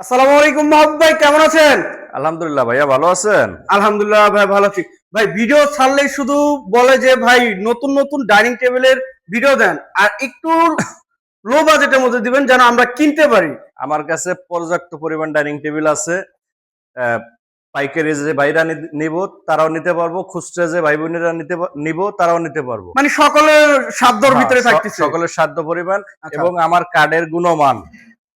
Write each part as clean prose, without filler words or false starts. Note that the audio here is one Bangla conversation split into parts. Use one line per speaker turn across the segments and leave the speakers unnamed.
আসসালামু আলাইকুম মাহবুব ভাই, কেমন আছেন?
আলহামদুলিল্লাহ ভাইয়া, ভালো আছেন?
আলহামদুলিল্লাহ ভাই, ভালো আছি। ভাই ভিডিও ছাড়লেই শুধু বলে যে ভাই নতুন নতুন ডাইনিং টেবিলের ভিডিও দেন, আর একটু লো বাজেটের মধ্যে দিবেন যেন আমরা কিনতে পারি।
আমার কাছে পর্যাপ্ত পরিমাণ ডাইনিং টেবিল আছে। পাইকারি যে ভাইরা নিব তারাও নিতে পারবো, খুচরা যে ভাই বোনেরা নিব তারাও নিতে পারবো।
মানে সকলের সাধ্যর ভিতরে থাকতেছে।
সকলের সাধ্য পরিমাণ।
আচ্ছা।
এবং আমার কার্ডের গুণমান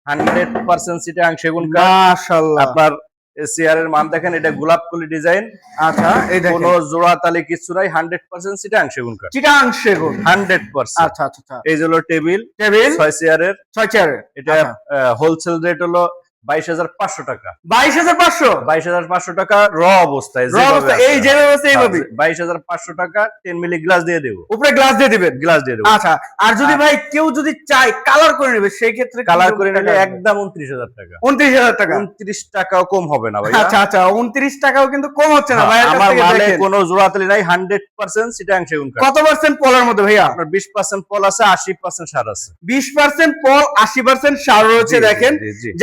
100% চিটাগাং সেগুন কাঠ।
মাশাআল্লাহ।
আপনার চেয়ারের মান দেখেন, এটা গোলাপকলি ডিজাইন।
আচ্ছা, এই দেখেন
কোনো জোড়া তালি কিছু নাই, 100% চিটাগাং সেগুন কাঠ।
চিটাগাং সেগুন
100%।
আচ্ছা আচ্ছা আচ্ছা।
এই যে হলো টেবিল
6
চেয়ারের।
চেয়ারের
এটা হোলসেল রেট হলো 22,500 টাকা।
22,500
22,500 টাকা র অবস্থায়।
এই যে অবস্থা এইভাবে
22,500 টাকা 10 মিলি গ্লাস দিয়ে দেবো।
উপরে গ্লাস দিয়ে দিবেন।
গ্লাস দিয়ে দেবো।
আচ্ছা, আর যদি ভাই কেউ যদি চায় কালার করে নেবে সেই ক্ষেত্রে
কালার করে নিলে একদম 29,000 টাকা।
29,000 টাকা।
29 টাকাও কম হবে না ভাই।
আচ্ছা আচ্ছা, 29 টাকাও কিন্তু কম হচ্ছে না ভাই।
আমার মালে কোনো জোড়াতালি নাই, 100% চিটাগাং সেগুন কাঠ।
কত পার্সেন্ট পলের মধ্যে ভাইয়া?
আপনার 20% পল আছে, 80% সার আছে।
20% পল, 80% সার রয়েছে। দেখেন,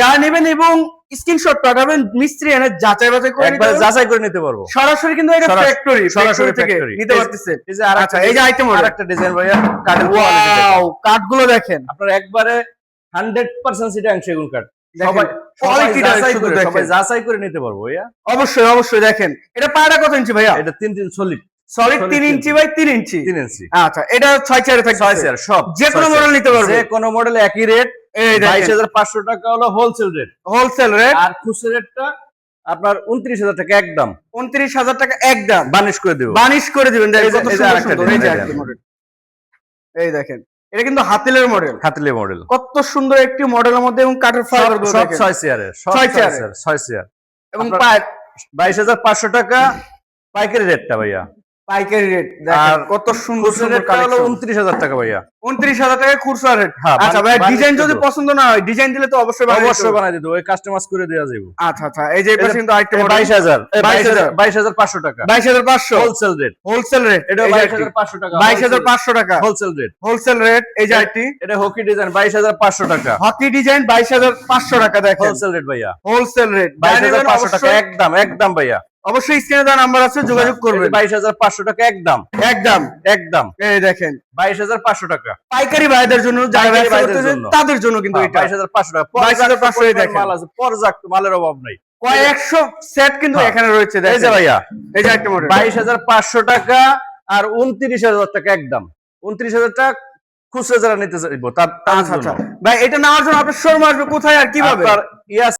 যা নেবেন এবং স্ক্রিনশট পাঠাবেন, মিস্ত্রি এনে যাচাই বাছাই করে
একবার যাচাই করে নিতে পারবো।
সরাসরি কিন্তু এটা ফ্যাক্টরি,
সরাসরি
থেকে
ফ্যাক্টরি
নিতে পারতেছেন।
এই যে আরেকটা, এই যে
আইটেম
আরেকটা ডিজাইন ভাইয়া, কাঠের
ওয়াও, কাঠগুলো দেখেন
আপনার একবারে 100% চিটাগাং সেগুন কাঠ।
সবাই
যাচাই করে নিতে পারবো ভাইয়া।
অবশ্যই অবশ্যই। দেখেন, এটা পায়রা কত ইঞ্চি ভাইয়া?
এটা 3 সলিড।
সলিড 3 ইঞ্চি বাই 3 ইঞ্চি।
3 ইঞ্চি।
আচ্ছা, এটা 6 চেয়ারে থাকে।
6 চেয়ার সব
যে কোনো মডেল নিতে পারবে।
যে কোনো মডেল একই রেট।
এই
22,500 টাকা হলো হোলসেল রেট।
Wholesale rate.
আর খুচরা রেটটা আপনার 29,000 টাকা একদম।
29,000 টাকা একদম।
বানিশ করে দেব।
বানিশ করে দিবেন।
কত সুন্দর।
এই যে আরেকটা মডেল। এই দেখেন, এটা কিন্তু হাতিলের মডেল।
হাতিলের মডেল।
কত সুন্দর একটি মডেলের মধ্যে, এবং কাঠের ফাইবার গুলো
সব
দেখেন।
6 চেয়ারের। 6 চেয়ার।
এবং
22,500 টাকা পাইকারি রেটটা ভাইয়া।
পাইকারি রেট দেখেন, কত সুন্দর সুন্দর কালেকশন।
29,000 টাকা ভাইয়া।
29,000 টাকা খুচরা রেট। আচ্ছা ভাই, ডিজাইন যদি পছন্দ না হয়, ডিজাইন দিলে তো অবশ্যই
বানাই দিতে হবে, কাস্টমাইজ করে দেওয়া যাবে।
আচ্ছা আচ্ছা, এই যে পাশে কিন্তু আরেকটা মডেল
22,500 টাকা।
22,500
হোলসেল রেট।
Wholesale rate.
এটা 22,500 টাকা।
22,500 টাকা
হোলসেল রেট।
Wholesale rate. এই যে আইটি,
এটা হকি ডিজাইন 22,500 টাকা।
হকি ডিজাইন 22,500 টাকা। দেখেন,
হোলসেল রেট ভাইয়া।
হোলসেল রেট
22,500 টাকা একদম। একদম ভাইয়া।
অবশ্যই স্ক্রিনে দেওয়া নাম্বার আছে, যোগাযোগ করবেন।
22,500 টাকা একদম।
একদম
একদম।
এই দেখেন,
22,500 টাকা
পাইকারি ভাইদের জন্য, যারা ব্যবসা করতেছেন তাদের জন্য কিন্তু এটা
22,500 টাকা।
22,500 এই দেখেন,
মাল আছে, পর্যাপ্ত মালের অভাব নাই।
কয়েকশো সেট কিন্তু এখানে রয়েছে।
এই যে ভাইয়া,
এই যে একটা মডেল
22,500 টাকা আর 29,000 টাকা একদম। 29,000 টাকা খুচরা যারা নিতে চাইবো তার জন্য।
ভাই, এটা নেওয়ার জন্য আপনার শোরুম আসবে কোথায় আর কিভাবে?